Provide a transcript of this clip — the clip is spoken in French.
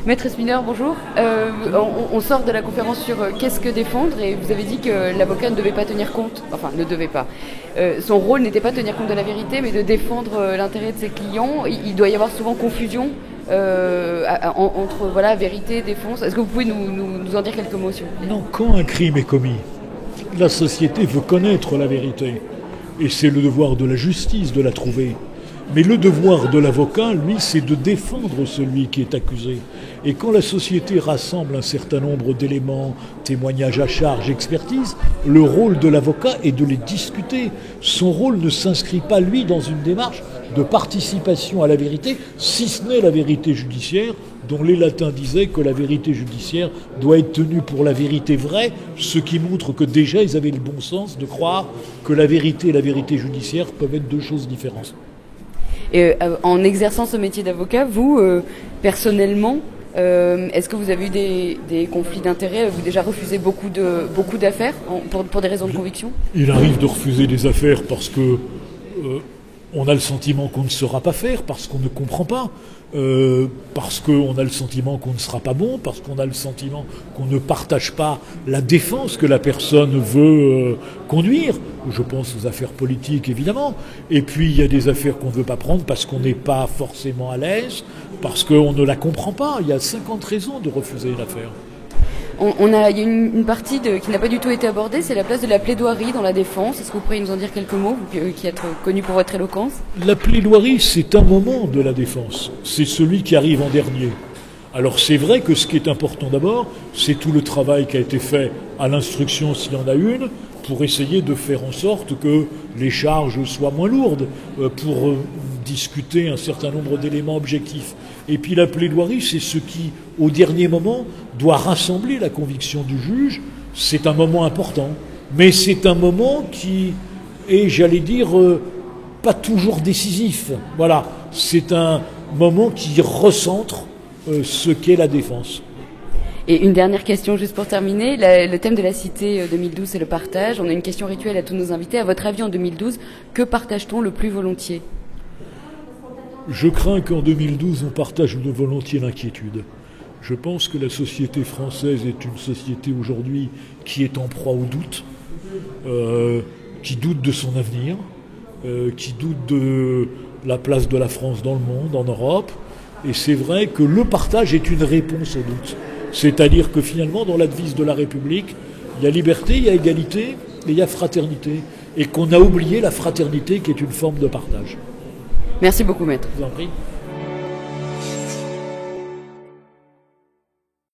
Maître Spinner, bonjour. On sort de la conférence sur qu'est-ce que défendre et vous avez dit que l'avocat ne devait pas tenir compte, enfin ne devait pas. Son rôle n'était pas de tenir compte de la vérité mais de défendre l'intérêt de ses clients. Il doit y avoir souvent confusion entre voilà, vérité, défense. Est-ce que vous pouvez nous en dire quelques mots s'il vous plaît ? Non, quand un crime est commis, la société veut connaître la vérité. Et c'est le devoir de la justice de la trouver. Mais le devoir de l'avocat, lui, c'est de défendre celui qui est accusé. Et quand la société rassemble un certain nombre d'éléments, témoignages à charge, expertise, le rôle de l'avocat est de les discuter. Son rôle ne s'inscrit pas, lui, dans une démarche de participation à la vérité, si ce n'est la vérité judiciaire, dont les latins disaient que la vérité judiciaire doit être tenue pour la vérité vraie, ce qui montre que déjà ils avaient le bon sens de croire que la vérité et la vérité judiciaire peuvent être deux choses différentes. Et en exerçant ce métier d'avocat, vous, personnellement, est-ce que vous avez eu des conflits d'intérêts ? Vous avez déjà refusé beaucoup d'affaires pour des raisons de conviction ? Il arrive de refuser des affaires parce que on a le sentiment qu'on ne saura pas faire, parce qu'on ne comprend pas, parce qu'on a le sentiment qu'on ne sera pas bon, parce qu'on a le sentiment qu'on ne partage pas la défense que la personne veut conduire. Je pense aux affaires politiques, évidemment. Et puis, il y a des affaires qu'on ne veut pas prendre parce qu'on n'est pas forcément à l'aise, parce qu'on ne la comprend pas. Il y a 50 raisons de refuser une affaire. Il y a une partie qui n'a pas du tout été abordée, c'est la place de la plaidoirie dans la défense. Est-ce que vous pourriez nous en dire quelques mots, vous qui êtes connu pour votre éloquence ? La plaidoirie, c'est un moment de la défense. C'est celui qui arrive en dernier. Alors c'est vrai que ce qui est important d'abord, c'est tout le travail qui a été fait à l'instruction, s'il y en a une, pour essayer de faire en sorte que les charges soient moins lourdes, pour discuter un certain nombre d'éléments objectifs. Et puis la plaidoirie, c'est ce qui, au dernier moment, doit rassembler la conviction du juge. C'est un moment important, mais c'est un moment qui est, j'allais dire, pas toujours décisif. Voilà, c'est un moment qui recentre ce qu'est la défense. Et une dernière question juste pour terminer. Le thème de la Cité 2012, c'est le partage. On a une question rituelle à tous nos invités. À votre avis, en 2012, que partage-t-on le plus volontiers ? Je crains qu'en 2012, on partage volontiers l'inquiétude. Je pense que la société française est une société aujourd'hui qui est en proie au doute, qui doute de son avenir, qui doute de la place de la France dans le monde, en Europe. Et c'est vrai que le partage est une réponse au doute. C'est-à-dire que finalement, dans la devise de la République, il y a liberté, il y a égalité et il y a fraternité. Et qu'on a oublié la fraternité qui est une forme de partage. Merci beaucoup, maître. Je vous en prie.